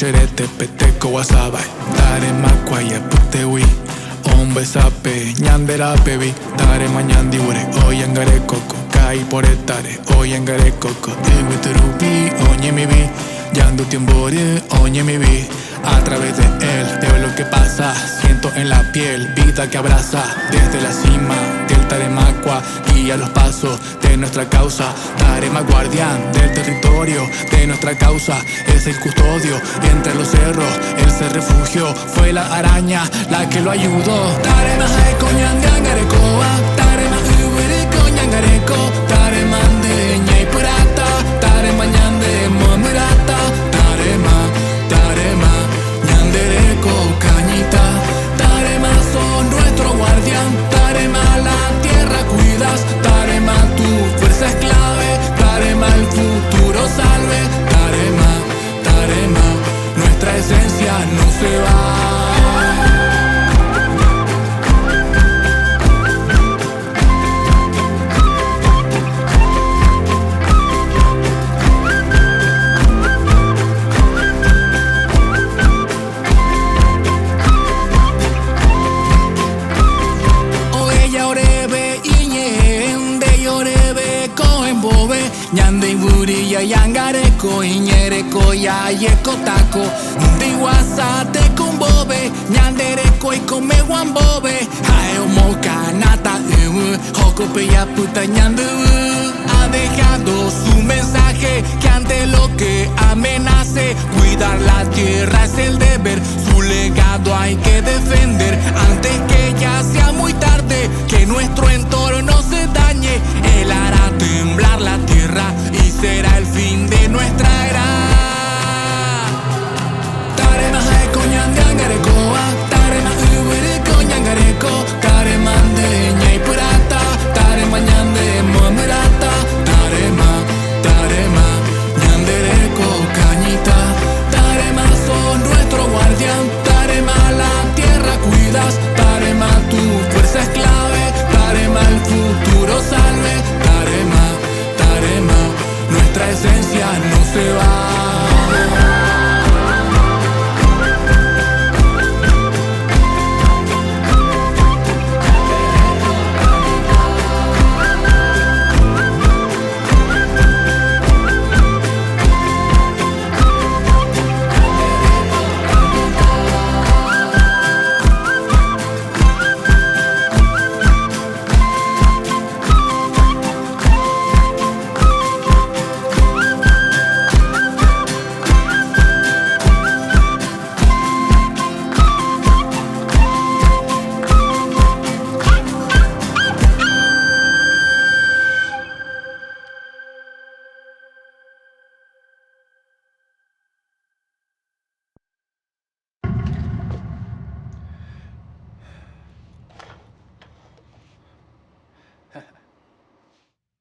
Cherete, peteco, wasabai. Tare makwaya, putewi. Ombe sape, ñandera pebi. Tare mañandi ure, oyangare coco. Kai por etare, oyangare coco. Iwiturubi, oñe mi vi. Yando tiembore, oñe mi vi. A través de él veo lo que pasa, siento en la piel vida que abraza. Desde la cima del Taremacua guía los pasos de nuestra causa. Tarema guardián del territorio de nuestra causa, es el custodio entre los cerros, él se refugió, fue la araña la que lo ayudó. Tarema jaeco ñangangarecoa, tarema ubereko ñangareko, tarema de ñaipurata, tarema ñande momurata, tarema ñandereko cañita, tarema son nuestro guardián, tarema la tierra cuidas, tarema tu fuerza es clave, tarema el futuro salve, tarema, nuestra esencia no se va. Ñande burilla yangareko iñereko ya yekotako Ndi wasate kumbobe ñandereko y come wambobe Haeo moka nata hokope ya puta ñandu. Ha dejado su mensaje que ante lo que amenace cuidar la tierra es el deber, su legado hay que defender antes